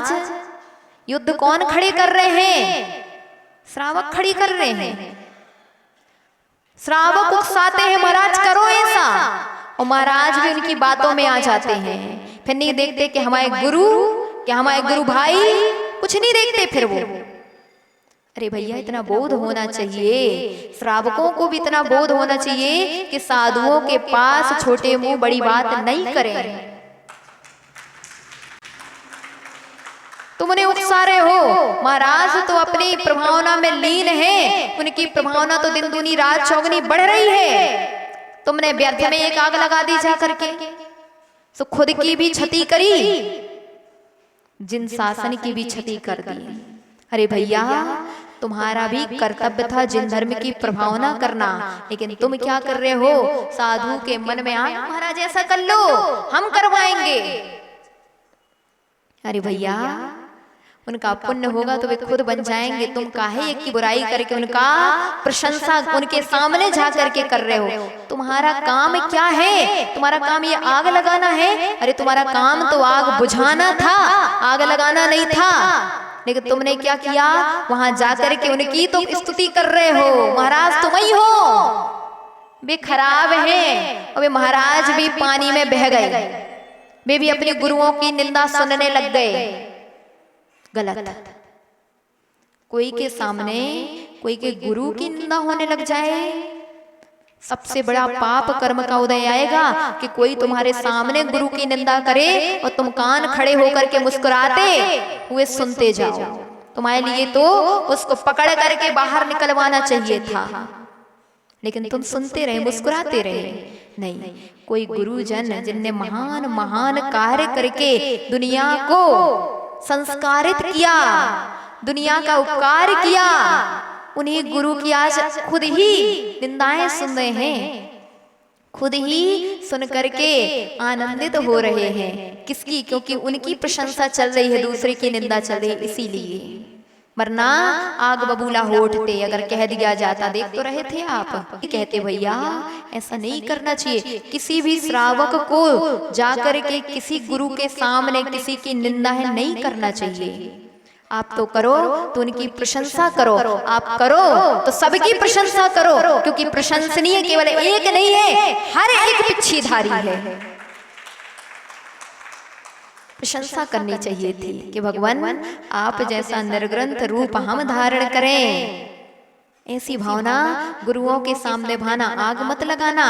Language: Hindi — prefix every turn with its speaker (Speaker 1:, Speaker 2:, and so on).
Speaker 1: महाराज युद्ध कौन खड़े कर रहे हैं? श्रावक खड़ी कर रहे हैं। श्रावक उकसाते हैं महाराज करो ऐसा, और महाराज भी उनकी बातों में आ जाते हैं। फिर नहीं देखते कि हमारे गुरु, क्या हमारे गुरु भाई, कुछ नहीं देखते फिर वो। अरे भैया इतना बोध होना चाहिए, श्रावकों को भी इतना बोध होना चाहिए कि साधुओं के पास छोटे मुंह बड़ी बात नहीं करें। तुम उन्हें उकसा रहे हो, महाराज तो अपनी प्रभावना में लीन है, उनकी प्रभावना तो दिन दूनी रात चौगुनी बढ़ रही है। तुमने व्यर्थ में एक आग लगा दी जा करके, तो खुद की भी क्षति करी, जिन शासन की भी क्षति कर दी। अरे भैया तुम्हारा भी कर्तव्य था जिन धर्म की प्रभावना करना, लेकिन तुम क्या कर रहे हो? साधु के मन में आया महाराज ऐसा कर लो, हम करवाएंगे। अरे भैया उनका पुण्य होगा तो वे खुद बन जाएंगे, तुम काहे एक की बुराई करके उनका प्रशंसा उनके सामने जा करके कर रहे हो? तुम्हारा काम क्या है? तुम्हारा काम ये आग लगाना है? अरे तुम्हारा काम तो आग बुझाना था, आग लगाना नहीं था। लेकिन तुमने क्या किया? वहां जाकर के उनकी तो स्तुति कर रहे हो, महाराज तुम ही हो, वे खराब हैं। और वे महाराज भी पानी में बह गए, वे भी अपने गुरुओं की निंदा सुनने लग गए। गलत। कोई के सामने कोई के गुरु की निंदा होने लग जाए, सबसे बड़ा पाप कर्म का उदय आएगा कि कोई तुम्हारे सामने गुरु की निंदा करे और तुम कान खड़े होकर के मुस्कुराते हुए सुनते जाओ। तुम्हारे लिए तो उसको पकड़ करके बाहर निकलवाना चाहिए था, लेकिन तुम सुनते रहे, मुस्कुराते रहे। नहीं, कोई गुरुजन जिनने महान महान कार्य करके दुनिया को संस्कारित किया, दुनिया का उपकार किया, उन्हीं गुरु की आज खुद ही निंदाएं सुन रहे हैं, खुद ही सुन करके आनंदित हो रहे हैं। किसकी? क्योंकि उनकी प्रशंसा चल रही है, दूसरे की निंदा चल रही है, इसीलिए। वरना आग बबूला हो उठते अगर कह दिया जाता। देख तो रहे थे आप, कहते भैया ऐसा नहीं करना चाहिए। किसी भी श्रावक को जाकर के किसी गुरु के सामने किसी की निंदा है नहीं करना चाहिए। आप तो करो तो उनकी प्रशंसा करो, आप करो तो सबकी प्रशंसा करो, क्योंकि प्रशंसनीय केवल एक नहीं है, हर एक पिछीधारी है। प्रशंसा करनी चाहिए थी कि भगवान आप जैसा निर्ग्रंथ रूप हम धारण करें। ऐसी भावना गुरुओं के सामने भाना, आग मत लगाना।